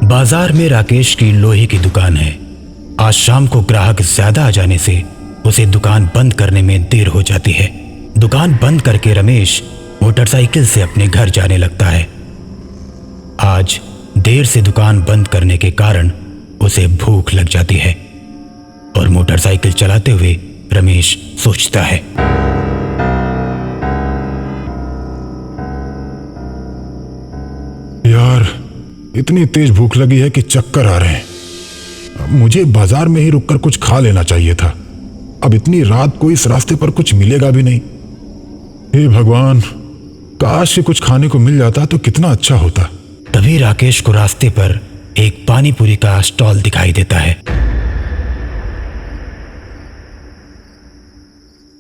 बाजार में राकेश की लोहे की दुकान है। आज शाम को ग्राहक ज्यादा आ जाने से उसे दुकान बंद करने में देर हो जाती है। दुकान बंद करके रमेश मोटरसाइकिल से अपने घर जाने लगता है। आज देर से दुकान बंद करने के कारण उसे भूख लग जाती है और मोटरसाइकिल चलाते हुए रमेश सोचता है, यार इतनी तेज भूख लगी है कि चक्कर आ रहे हैं। मुझे बाजार में ही रुककर कुछ खा लेना चाहिए था। अब इतनी रात को इस रास्ते पर कुछ मिलेगा भी नहीं। हे भगवान, काश से कुछ खाने को मिल जाता तो कितना अच्छा होता। तभी राकेश को रास्ते पर एक पानी पूरी का स्टॉल दिखाई देता है।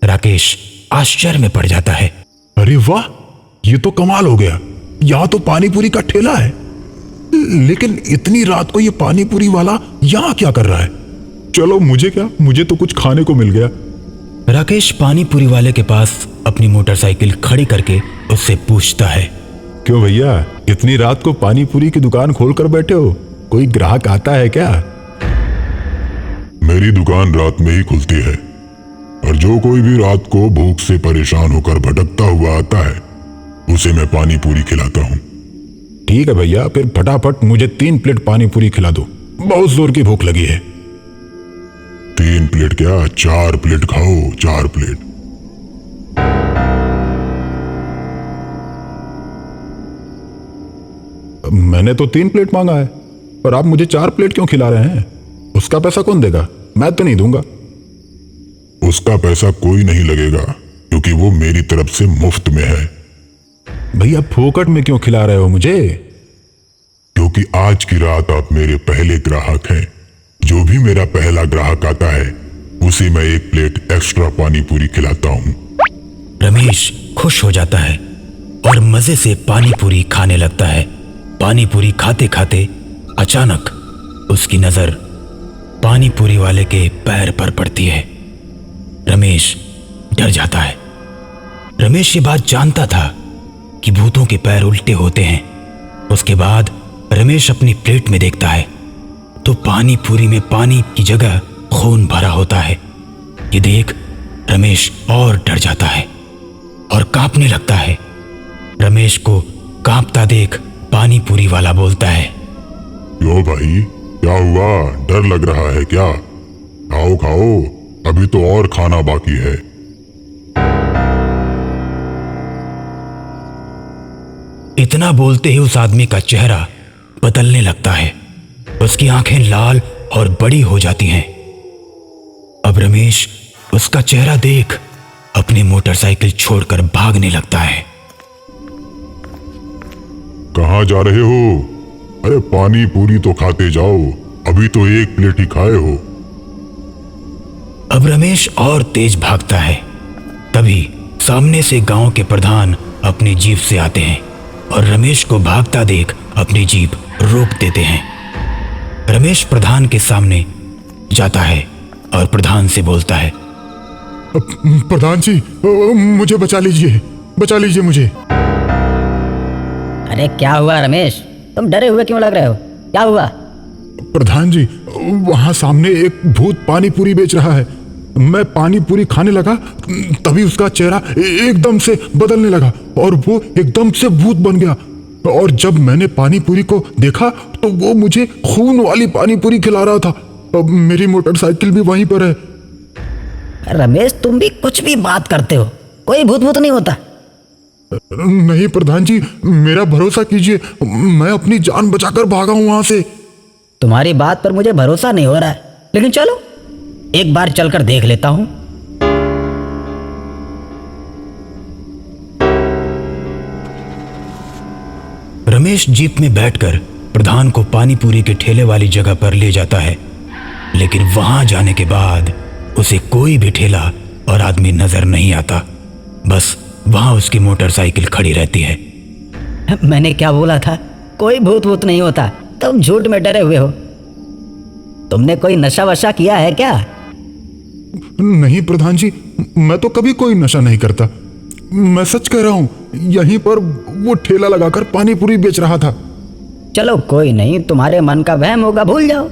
राकेश आश्चर्य में पड़ जाता है। अरे वाह, ये तो कमाल हो गया। यहाँ तो पानी पूरी का ठेला है, लेकिन इतनी रात को ये पानी पूरी वाला यहाँ क्या कर रहा है? चलो मुझे क्या, मुझे तो कुछ खाने को मिल गया। राकेश पानी पूरी वाले के पास अपनी मोटरसाइकिल खड़ी करके उससे पूछता है, क्यों भैया, इतनी रात को पानी पूरी की दुकान खोलकर बैठे हो? कोई ग्राहक आता है क्या? मेरी दुकान रात में ही खुलती है और जो कोई भी रात को भूख से परेशान होकर भटकता हुआ आता है उसे मैं पानी पूरी खिलाता हूँ। ठीक है भैया, फिर फटाफट मुझे 3 प्लेट पानी पूरी खिला दो। बहुत जोर की भूख लगी है। 3 प्लेट क्या, 4 प्लेट खाओ, 4 प्लेट। मैंने तो 3 प्लेट मांगा है, पर आप मुझे 4 प्लेट क्यों खिला रहे हैं? उसका पैसा कौन देगा? मैं तो नहीं दूंगा। उसका पैसा कोई नहीं लगेगा क्योंकि वो मेरी तरफ से मुफ्त में है। भैया फोकट में क्यों खिला रहे हो मुझे? क्योंकि आज की रात आप मेरे पहले ग्राहक हैं। जो भी मेरा पहला ग्राहक आता है उसे मैं 1 प्लेट एक्स्ट्रा पानी पूरी खिलाता हूँ। रमेश खुश हो जाता है और मजे से पानी पूरी खाने लगता है। पानी पूरी खाते खाते अचानक उसकी नजर पानी पूरी वाले के पैर पर पड़ती है। रमेश डर जाता है। रमेश ये बात जानता था कि भूतों के पैर उल्टे होते हैं। उसके बाद रमेश अपनी प्लेट में देखता है तो पानी पूरी में पानी की जगह खून भरा होता है। ये देख रमेश और डर जाता है और कांपने लगता है। रमेश को कांपता देख पानी पूरी वाला बोलता है, क्यों भाई, क्या हुआ? डर लग रहा है क्या? खाओ खाओ, अभी तो और खाना बाकी है। इतना बोलते ही उस आदमी का चेहरा बदलने लगता है। उसकी आंखें लाल और बड़ी हो जाती हैं। अब रमेश उसका चेहरा देख अपनी मोटरसाइकिल छोड़कर भागने लगता है। कहाँ जा रहे हो? अरे पानी पूरी तो खाते जाओ, अभी तो 1 प्लेट ही खाए हो। अब रमेश और तेज भागता है। तभी सामने से गांव के प्रधान अपनी जीप से आते हैं और रमेश को भागता देख अपनी जीप रोक देते हैं। रमेश प्रधान के सामने जाता है और प्रधान से बोलता है, प्रधान जी, मुझे बचा लीजिए मुझे। अरे क्या हुआ रमेश, तुम डरे हुए क्यों लग रहे हो? क्या हुआ? प्रधान जी, वहां सामने एक भूत पानी पूरी बेच रहा है। मैं पानी पूरी खाने लगा तभी उसका चेहरा एकदम से बदलने लगा और वो एकदम से भूत बन गया। और जब मैंने पानी पूरी को देखा तो वो मुझे खून वाली पानी पूरी खिला रहा था। अब मेरी मोटरसाइकिल भी वहीं पर है। रमेश, तुम भी कुछ भी बात करते हो। कोई भूत भूत नहीं होता। नहीं प्रधान जी, मेरा भरोसा कीजिए, मैं अपनी जान बचाकर भागा हूं वहां से। तुम्हारी बात पर मुझे भरोसा नहीं हो रहा है, लेकिन चलो एक बार चलकर देख लेता हूं। रमेश जीप में बैठकर प्रधान को पानी पूरी के ठेले वाली जगह पर ले जाता है, लेकिन वहां जाने के बाद उसे कोई भी ठेला और आदमी नजर नहीं आता। बस वहां उसकी मोटरसाइकिल खड़ी रहती है। मैंने क्या बोला था? कोई भूत भूत नहीं होता। तुम झूठ में डरे हुए हो। तुमने कोई नशा वशा किया है क्या? नहीं प्रधान जी, मैं तो कभी कोई नशा नहीं करता। मैं सच कह रहा हूं, यहीं पर वो ठेला लगाकर पानी पूरी बेच रहा था। चलो कोई नहीं, तुम्हारे मन का वहम होगा, भूल जाओ।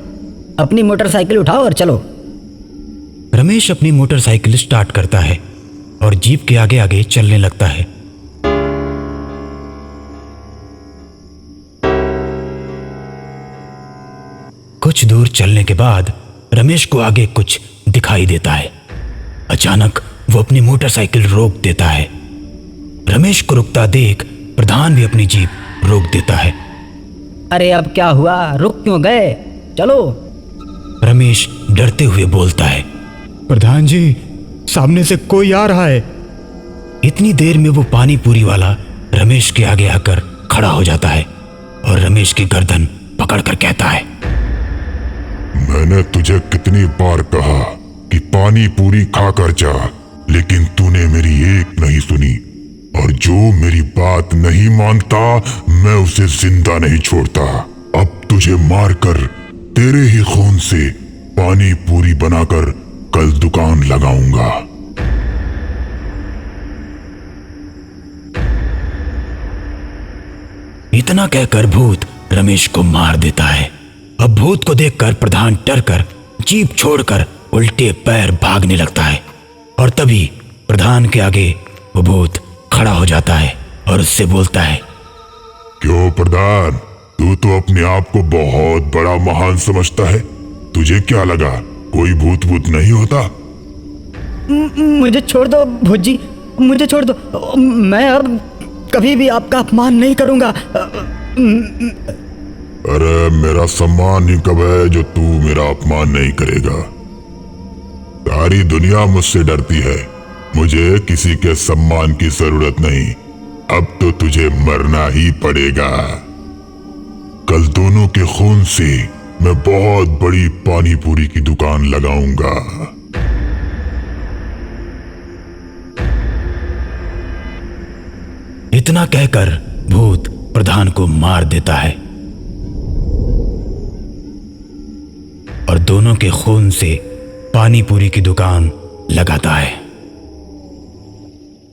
अपनी मोटरसाइकिल उठाओ और चलो। रमेश अपनी मोटरसाइकिल स्टार्ट करता है और जीप के आगे आगे चलने लगता है। कुछ दूर चलने के बाद रमेश को आगे कुछ दिखाई देता है। अचानक वो अपनी मोटरसाइकिल रोक देता है। रमेश को रुकता देख प्रधान भी अपनी जीप रोक देता है। अरे अब क्या हुआ, रुक क्यों गए? चलो। रमेश डरते हुए बोलता है, प्रधान जी, सामने से कोई आ रहा है। इतनी देर में वो पानी पूरी वाला रमेश के आगे आकर खड़ा हो जाता है और रमेश की गर्दन पकड़कर कहता है, मैंने तुझे कितनी बार कहा कि पानी पूरी खाकर जा, लेकिन तूने मेरी एक नहीं सुनी। और जो मेरी बात नहीं मानता मैं उसे जिंदा नहीं छोड़ता। अब तुझे मारकर तेरे ही खून से पानी पूरी बनाकर कल दुकान लगाऊंगा। इतना कहकर भूत रमेश को मार देता है। अब भूत को देखकर प्रधान डरकर जीप छोड़कर उल्टे पैर भागने लगता है और तभी प्रधान के आगे वो भूत खड़ा हो जाता है और उससे बोलता है, क्यों प्रधान, तू तो अपने आप को बहुत बड़ा महान समझता है। तुझे क्या लगा कोई भूत भूत नहीं होता? मुझे छोड़ दो भूत जी, मुझे छोड़ दो। मैं अब कभी भी आपका अपमान नहीं करूंगा। अरे मेरा सम्मान ही कब है जो तू मेरा अपमान नहीं करेगा? सारी दुनिया मुझसे डरती है, मुझे किसी के सम्मान की जरूरत नहीं। अब तो तुझे मरना ही पड़ेगा। कल दोनों के खून से मैं बहुत बड़ी पानी पूरी की दुकान लगाऊंगा। इतना कहकर भूत प्रधान को मार देता है और दोनों के खून से पानी पूरी की दुकान लगाता है।